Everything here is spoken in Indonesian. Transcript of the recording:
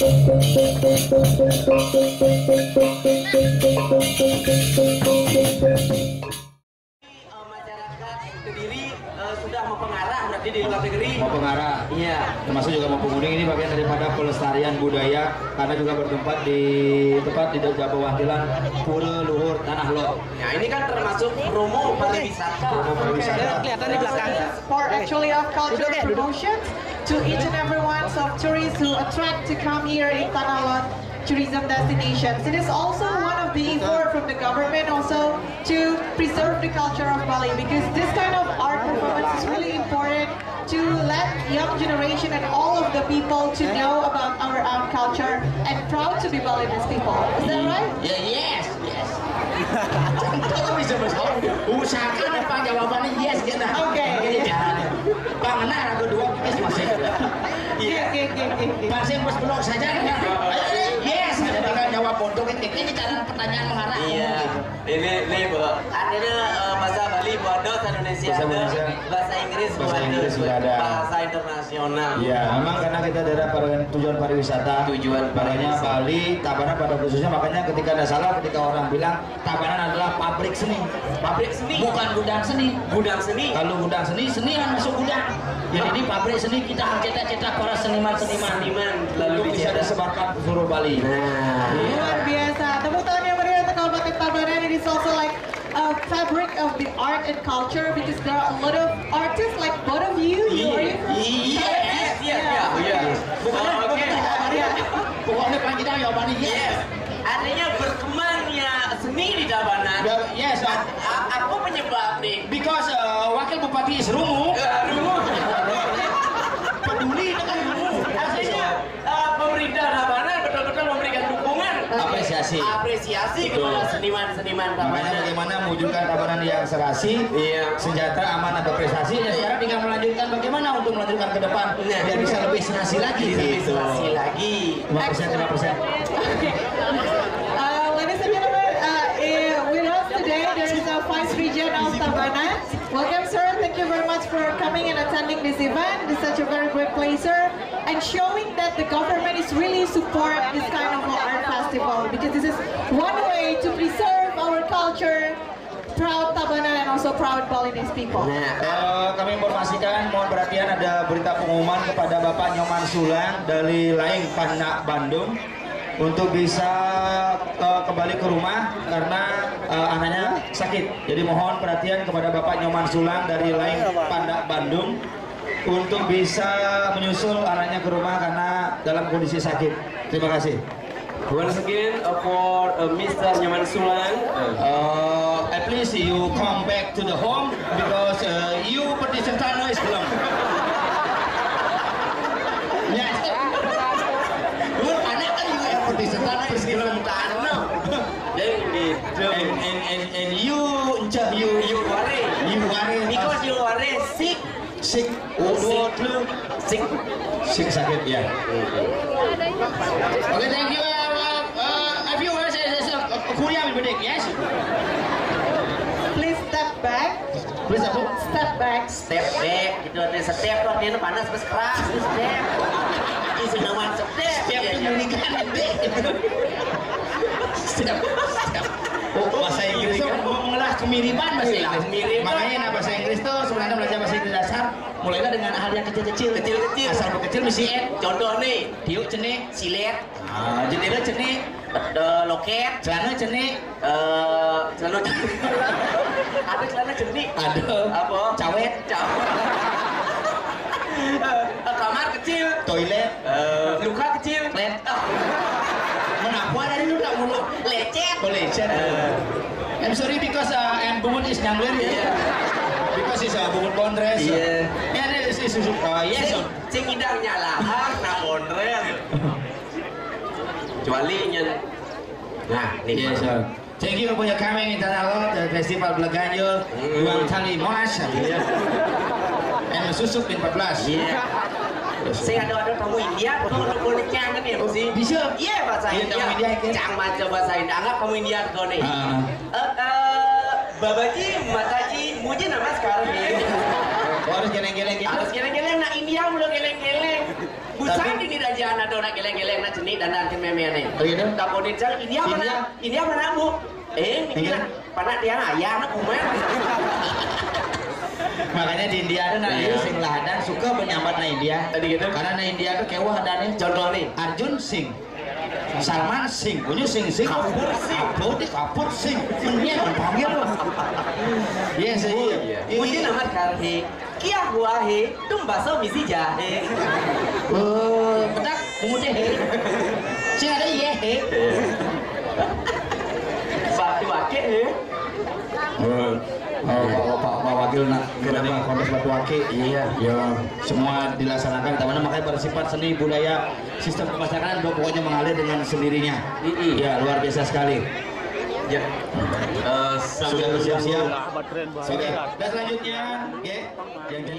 Kediri sudah mau pengarah berarti di luar negeri. Mau pengarah, Iya. termasuk juga mau pengunjung. Ini bagian daripada pelestarian budaya karena juga bertempat di Jabawantilan Pura Luhur Tanah Lot. Nah ini kan termasuk promo pariwisata. Promo pariwisata. Kelihatan di belakang. For actually of cultural promotion to each and every one of tourists who attract to come here in Tanah Lot tourism destinations. It is also one of the effort from the government also to preserve the culture of Bali, because this kind of art performance is really important to let young generation and all of the people to know about our own culture and proud to be Balinese people. Is that right? Ya, yes. Kok bisa bersama? Usahakan apa jawabannya yes gitu. Oke. Bang, nah aku dua yes masih. Bang, saya bos blog saja kan? Yes, ada tinggal jawab bodoh ini cara pertanyaan mengarah. Iya. Ini Bu. Artinya bahasa Bali bodoh, Indonesia ada, bahasa Inggris sudah ada. Bahasa internasional. Iya, memang karena kita daerah tujuan pariwisata. Tujuan Makanya pariwisata. Bali, Tabanan pada khususnya, makanya ketika ada salah, ketika orang bilang Tabanan adalah pabrik seni. Pabrik seni. Bukan gudang seni. Gudang seni. Kalau gudang seni, senian masuk gudang. Jadi ini pabrik seni, kita mencetak-cetak para seniman-seniman. Lalu bisa disebarkan ke seluruh Bali. Nah. Luar biasa. Tepuk tangan yang meriah untuk Kabupaten Tabanan. It is also like a fabric of the art and culture, because there are a lot of artists like both of you. Are you from Yes. Oke. Pokoknya panjang jawabannya yes. Artinya berkembangnya seni di Tabanan. Yes, Apa penyebab nih? because wakil bupati Isrumu peduli dengan Isrumu. Artinya pemerintah Tabanan betul-betul memberikan dukungan, Apresiasi. kepada seniman-seniman Makanya Tabanan. bagaimana mewujudkan Tabanan yang serasi, Iya. sejahtera, aman, ada prestasi. Ya sekarang tinggal melanjutkan bagaimana untuk melanjutkan ke depan biar bisa lebih serasi lagi. Gitu. Ilustrasi lagi. 5%. Ladies and gentlemen, with us today there is a Vice Regent of Tabanan. Welcome, sir. Thank you very much for coming and attending this event. It's such a very great pleasure, and showing that the government is really support this kind of art festival, because this is one way to preserve our culture, proud Tabanan and also proud Balinese people. Nah, Kami informasikan, mohon perhatian, ada berita pengumuman kepada Bapak Nyoman Sulang dari Laing Panak Bandung untuk bisa kembali ke rumah karena anaknya sakit. Jadi mohon perhatian kepada Bapak Nyoman Sulang dari Laing Panak Bandung untuk bisa menyusul anaknya ke rumah karena dalam kondisi sakit. Terima kasih. once again for Mr. Nyoman Sulang. At least you come back to the home because you participant is belum. Yes. Lu anak kan juga yang participant is belum tanah. Jadi gitu. And you worry Because you are sick. sick. Sick sakit ya. Oke, thank you. Viewers, kuliah berbeda, yes. Please step back. Please apa? Step back. Step back, gitu ada step tuh dia panas terus keras, terus step. Isi nama step. Setiap pendidikan Step. Oh, bahasa Inggris kan mengelah kemiripan bahasa Inggris. Kemiripan. Makanya nah, bahasa Inggris tuh sebenarnya belajar bahasa Inggris dasar mulailah dengan hal yang kecil-kecil. Asal kecil mesti Contoh nih, Tiuk cenik, silet, jendela cenik, loket, celana cenik, celana ada celana jenik, ada apa? cawet, Kamar kecil, toilet, luka kecil, menapa dari lu tak mulu lecet. boleh chat. I'm sorry because and bungut is nyangler ya. Because is bungut bondres. Iya. Yeah, this is yes. Cing idang nyalahan, nah ondrel. Kecuali nyen. Nah, nih. Yes, sir. Thank you for your coming in Tanah Lot, the Festival Belaganjol, Luang Tali Monas, and Susuk din 14. Iya. Saya ada tamu India, boleh cangan ya sih. Bisa? Iya bahasa Iya, India. tamu India, kan? Cang macam bahasa India. Anggap kamu India tuh nih. Babaji, Mataji, muji nama sekarang nih. Oh, harus geleng-geleng gitu. Harus geleng-geleng, nah India udah geleng-geleng. Busan ini raja anak orang geleng-geleng nak jenik dan nanti meme nih. Oh iya dong. Tak boleh cari ini apa nak? Ini apa nak bu? Ini nak panak dia ayah nak kumen. Makanya di India ada nanti sing lahadan suka menyambat na India. Tadi gitu. Karena na India tuh kewah adanya. Contoh nih. Arjun Singh, Salman Singh, punya Singh, Kapur Singh, punya panggil loh. Iya sih. Punya nama karhe. Kia gua he, tum baso misi jahe. Petak pungut he. Sing ada ye he. Batu akeh he. Pak Wakil nak kenapa kontes batu akik? Iya, ya semua dilaksanakan. Taman makanya bersifat seni budaya sistem pemasaran pokoknya mengalir dengan sendirinya. Ya luar biasa sekali. Ya. Sudah bersiap-siap. Oke. Dan selanjutnya, yang jadi